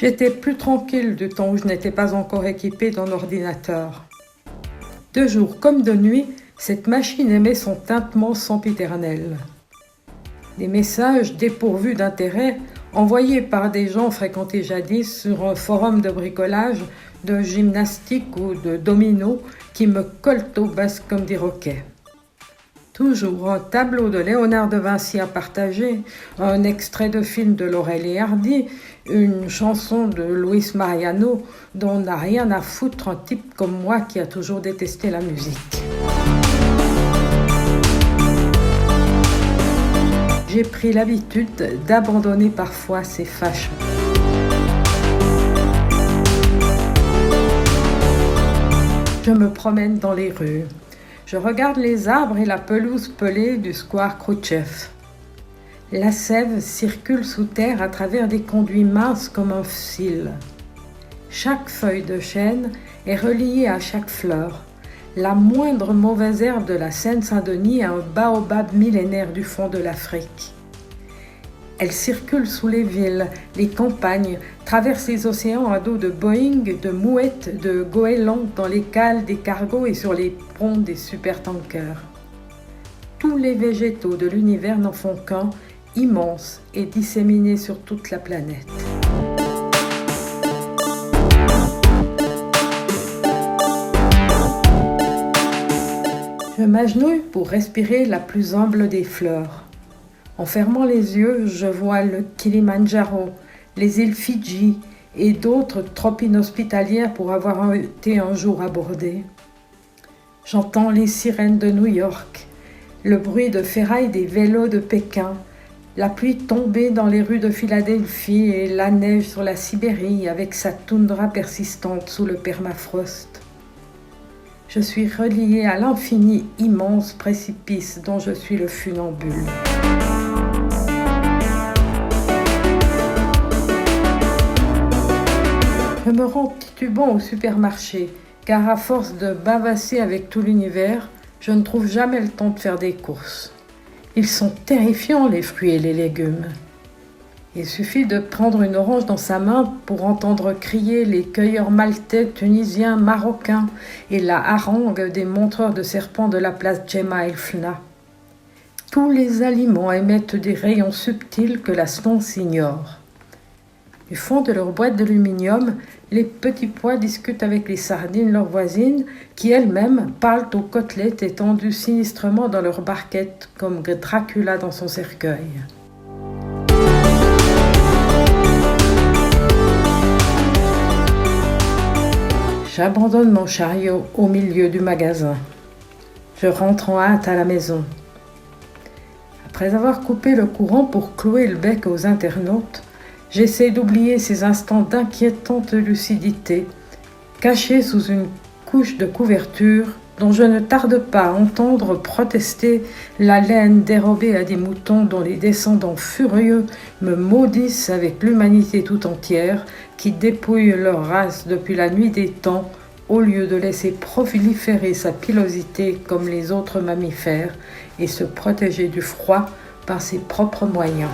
J'étais plus tranquille du temps où je n'étais pas encore équipée d'un ordinateur. De jour comme de nuit, cette machine émet son tintement sempiternel. Des messages dépourvus d'intérêt, envoyés par des gens fréquentés jadis sur un forum de bricolage, de gymnastique ou de domino qui me collent au basque comme des roquets. Toujours un tableau de Léonard de Vinci à partager, un extrait de film de Laurel et Hardy, une chanson de Luis Mariano dont on n'a rien à foutre un type comme moi qui a toujours détesté la musique. J'ai pris l'habitude d'abandonner parfois ces fâches. Je me promène dans les rues. Je regarde les arbres et la pelouse pelée du square Khrouchtchev. La sève circule sous terre à travers des conduits minces comme un fil. Chaque feuille de chêne est reliée à chaque fleur. La moindre mauvaise herbe de la Seine-Saint-Denis est un baobab millénaire du fond de l'Afrique. Elle circule sous les villes, les campagnes, traverse les océans à dos de Boeing, de mouettes, de goélands dans les cales des cargos et sur les ponts des supertankers. Tous les végétaux de l'univers n'en font qu'un, immense et disséminé sur toute la planète. Je m'agenouille pour respirer la plus humble des fleurs. En fermant les yeux, je vois le Kilimandjaro, les îles Fidji et d'autres trop inhospitalières pour avoir été un jour abordées. J'entends les sirènes de New York, le bruit de ferraille des vélos de Pékin, la pluie tombée dans les rues de Philadelphie et la neige sur la Sibérie avec sa toundra persistante sous le permafrost. Je suis reliée à l'infini immense précipice dont je suis le funambule. Je me rends titubant au supermarché, car à force de bavasser avec tout l'univers, je ne trouve jamais le temps de faire des courses. Ils sont terrifiants, les fruits et les légumes. Il suffit de prendre une orange dans sa main pour entendre crier les cueilleurs maltais, tunisiens, marocains et la harangue des montreurs de serpents de la place Djema el-Fna. Tous les aliments émettent des rayons subtils que la science ignore. Du fond de leur boîte d'aluminium, les petits pois discutent avec les sardines leurs voisines, qui elles-mêmes parlent aux côtelettes étendues sinistrement dans leurs barquettes, comme Dracula dans son cercueil. J'abandonne mon chariot au milieu du magasin. Je rentre en hâte à la maison. Après avoir coupé le courant pour clouer le bec aux internautes, j'essaie d'oublier ces instants d'inquiétante lucidité, cachés sous une couche de couverture dont je ne tarde pas à entendre protester la laine dérobée à des moutons dont les descendants furieux me maudissent avec l'humanité tout entière qui dépouille leur race depuis la nuit des temps au lieu de laisser proliférer sa pilosité comme les autres mammifères et se protéger du froid par ses propres moyens.